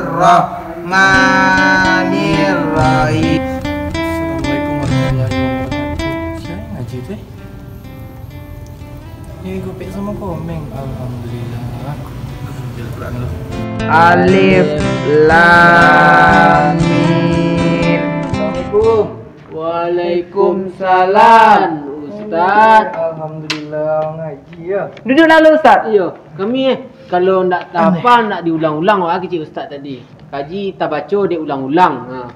Bismillahirrahmanirrahim. Assalamualaikum warahmatullahi wabarakatuh. Siapa yang ngaji tu? Ni Gopek sama Komeng. Alhamdulillah. Baca Quran dulu. Alif Lam Mim. Assalamualaikum. Waalaikumsalam, Ustaz. Alhamdulillah ngaji ya. Duduk lalu Ustaz. Iya, kami kalau nak hafal nak diulang-ulang wak kecil Ustaz tadi. Kaji tak baca dia ulang-ulang. Ha.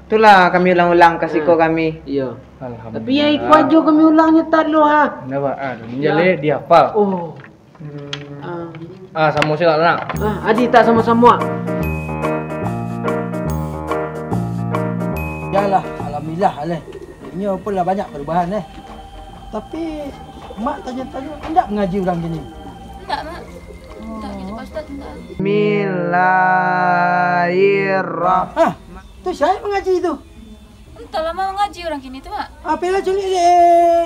Itulah kami ulang-ulang kasih kau kami. Iya. Alhamdulillah. Tapi yang ikut aja kami ulangnya tak lu ha. Kenapa? Menjale dia hafal. Oh. Sama saya nak. Adik tak sama-sama. Yalah, alhamdulillah leh. Ini apalah banyak perubahan Tapi mak tanya-tanya hendak mengaji orang gini. Enggak, Mak. Enggak gitu, Pak Ustaz. Enggak. Bismillahirrahmanirrahim. Tu saya mengaji tu. Entah lama mengaji orang gini tu, Mak. Apalah culik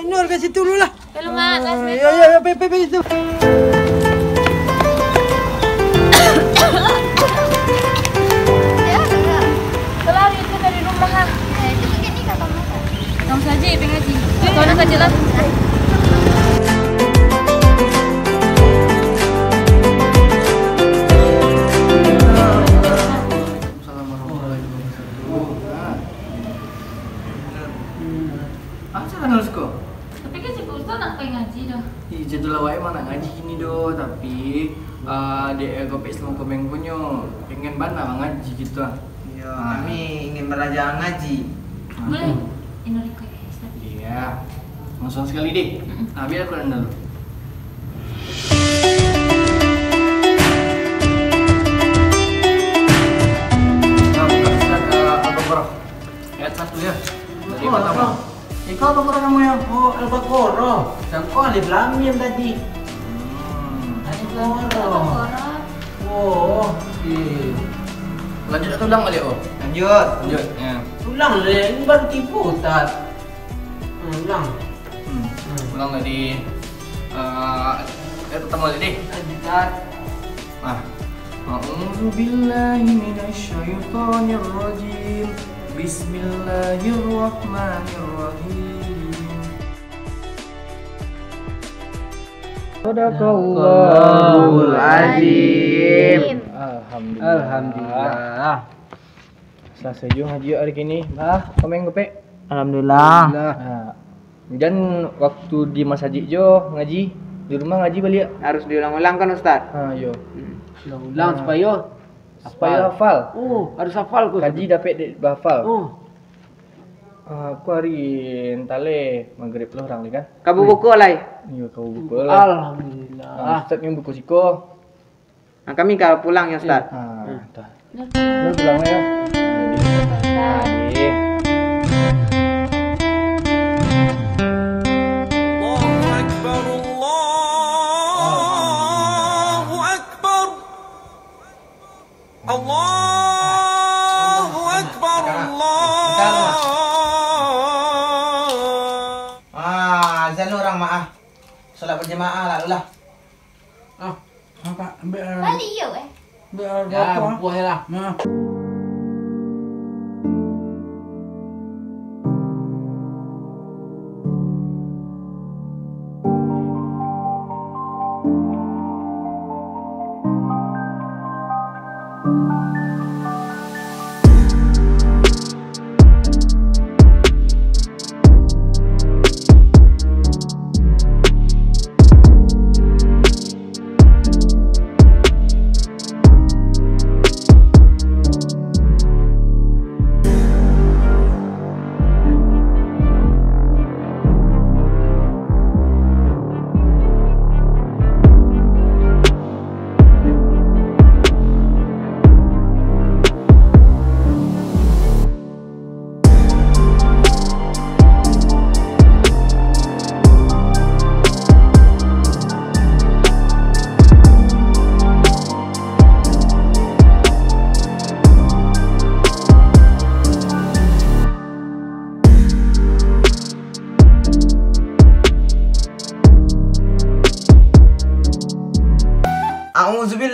Nur kat situ dulu lah. Kalau Mak, kasih Ya, pergi situ. Kelari itu dari rumah ha. Itu mungkin ni kakak makan. Kamu saja yang pengaji. Kau nak saja lah. Macam mana kau? Tapi kan si Pak Ustaz nak pergi ngaji dah. Jadul awak emang nak ngaji gini doh, tapi dia Gopek sama Komeng punya pengen bana ngaji gitu ah. Ya, kami ingin belajar ngaji. Boleh? Ini request. Iya. Langsung sekali deh. Biar aku dulu. Al-Baqarah ayat 1 ya. Dari pertama. Kau apa kamu yang? Oh, Al-Baqarah. Kau Alif Lam Mim tadi. Alif Lam Mim. Oh, Lanjut atau ulang balik oh? Lanjut. Lanjut. Ya. ulang leh. Ini baru tipu Ustaz. Ulang. Ulang dari ayat pertama balik deh. Ustaz. A'udzu billahi minasyaitonir rajim. Bismillahirrahmanirrahim. Sadaqallahul azim. Alhamdulillah. Selesai je ngaji hari ini. Komeng Gopek. Alhamdulillah. Dan waktu di masjid jo ngaji, di rumah ngaji balik. Harus diulang-ulang kan Ustaz? Yo. Ulang supaya Hafal. Oh, harus hafal kau. Kaji dapat hafal. Oh. Aku hari entale maghrib lah orang ni kan. Kamu buku lai. Yo kau buku lah. Alhamdulillah. Ustaz yang buku siko. Kami kalau pulang ya Ustaz. Dah. Lu pulang ya. Tadi. Allahu Akbar, Azan orang maaf. Solat berjemaah lah. Apa? Balik yo Biar Ya, buah lah.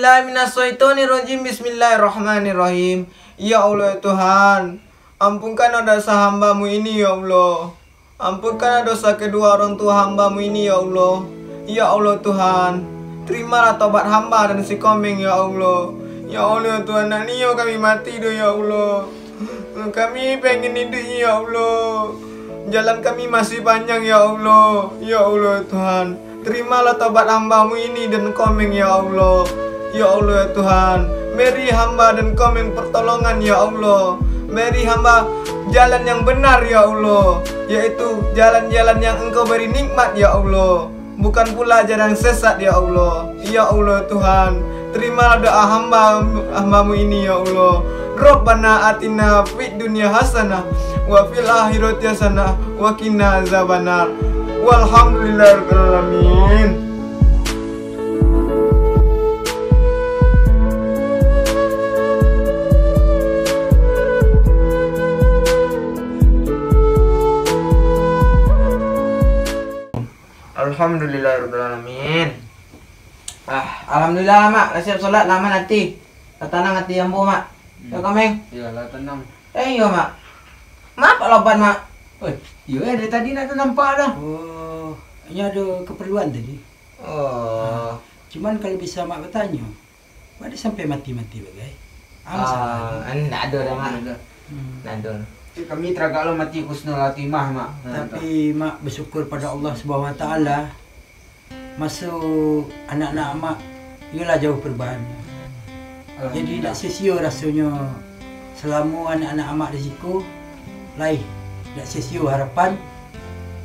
billahi minasyaitonirrajim. Bismillahirrahmanirrahim. Ya Allah Tuhan, ampunkanlah dosa hamba-Mu ini ya Allah. Ampunkanlah dosa kedua orang tua hamba-Mu ini ya Allah. Ya Allah Tuhan, terimalah taubat hamba dan si Komeng ya Allah. Ya Allah Tuhan, nak niyo kami mati do ya Allah. Kami pengen hidup ya Allah. Jalan kami masih panjang ya Allah. Ya Allah Tuhan, terimalah taubat hamba-Mu ini dan Komeng ya Allah. Ya Allah Tuhan, beri hamba dan Komeng pertolongan ya Allah. Beri hamba jalan yang benar ya Allah, yaitu jalan-jalan yang Engkau beri nikmat ya Allah, bukan pula jalan sesat ya Allah. Ya Allah Tuhan, terimalah doa hamba-Mu ini ya Allah. Rabbana atina fid dunya hasanah wa fil akhirati hasanah wa qina azabannar. Walhamdulillahirabbil alamin. Alhamdulillahirrahmanirrahim. Alhamdulillah mak, dah siap solat lama nanti. Dah tenang hati ambo mak. Ya Komeng. Iyalah tenang. Iya mak. Mak apa loban mak? Oh, iya dari tadi nak nampak dah. Oh, ini ada keperluan tadi. Oh. Cuman kalau bisa mak bertanya, mak dia sampai mati-mati bagai? Enggak ada dah mak. Enggak ada. Kami teragaklah mati husnul khatimah mak. Tapi mak bersyukur pada Allah Subhanahu Wa Taala. Masuk anak-anak mak, ialah jauh perubahan. Jadi tak sia-sia rasanya selama anak-anak mak di situ lain. Tak sia-sia harapan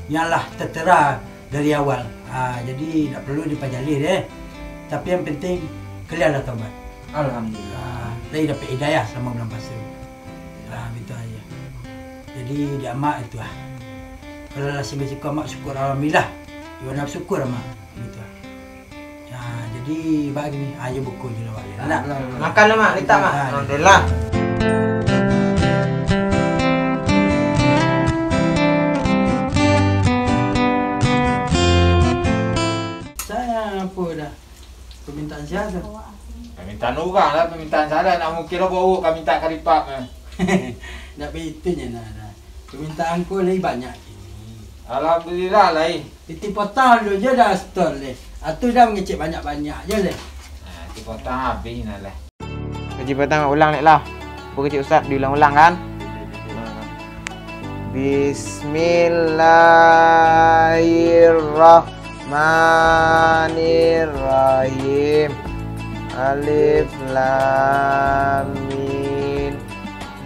yang tertera dari awal. Jadi tak perlu dipajalin Tapi yang penting kalian dah taubat. Alhamdulillah. Lain dapat hidayah selama bulan puasa. Betul aja. Jadi dia mak itu Kalau lah sehingga mak syukur alhamdulillah. Dia nak syukur mak. Gitu. Jadi bagi ni aja buku je lah. Nak Makan lah mak, letak mak. Alhamdulillah. Saya apa dah? Permintaan siapa? Permintaan orang lah, permintaan saya nak mungkin lah bawa kami minta karipap. Nak beritunya nak. Permintaan ku lagi banyak. Alhamdulillah lain. Titi potong dulu je dah stol leh. Atau dah mengecek banyak-banyak je leh. Di potong habis nak lah. Kaji petang ulang lek lah. Apa kecil ustaz diulang-ulang kan? Bismillahirrahmanirrahim. Alif lam mim.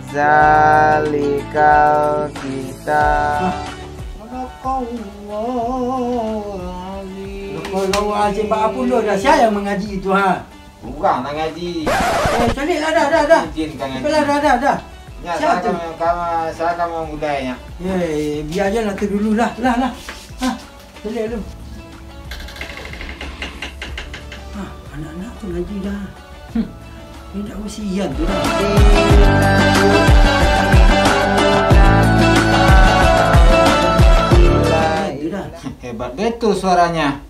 Zalikal kitab. Kalau Azim Pak Apun dah siapa yang mengaji itu Orang nak ngaji. Cantik lah dah. Izinkan ngaji. Dah. Ya, Siapa tu? saya kamu budayanya. Biar je nanti dulu lah. Cantik lu. Anak-anak tu ngaji dah. Ni dah usian tu dah. Hebat betul suaranya.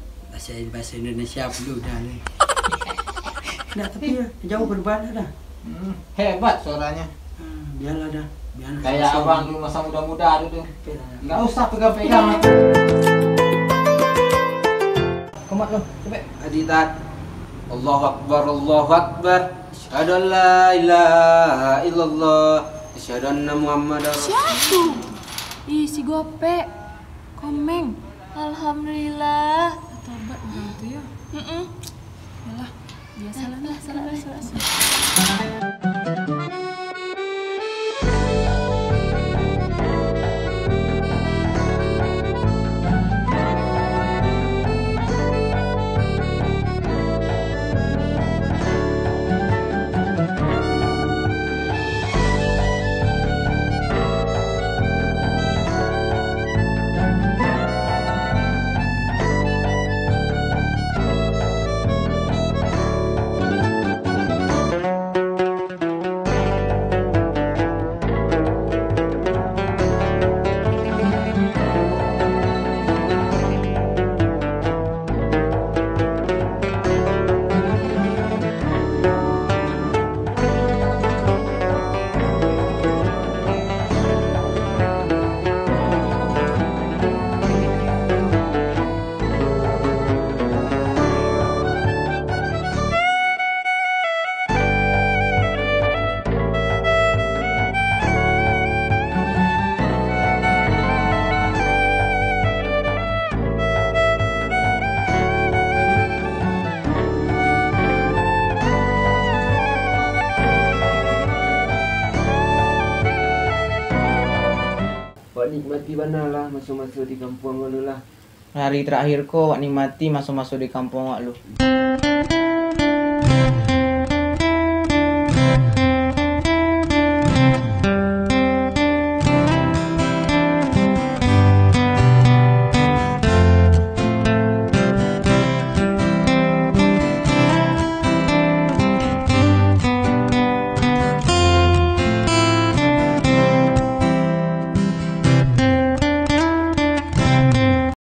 Bahasa Indonesia dulu dah ni. Nak tapi jauh berbalik dah. Hebat suaranya. Biarlah dah. Biarlah. Kayak abang dulu masa muda-muda tu. Enggak usah pegang-pegang. Komat lu, cepet. Adidat. Allahu Akbar, Allahu Akbar. Asyhadu an la ilaha illallah. Asyhadu anna Muhammadar Siapa tu? Si Gope. Komeng. Alhamdulillah. Tobat orang tu ya. Yalah. Biasalah lah. Salah. nikmati banalah masuk-masuk di kampung lu lah. Hari terakhir ko wak nikmati masuk-masuk di kampung wak lu.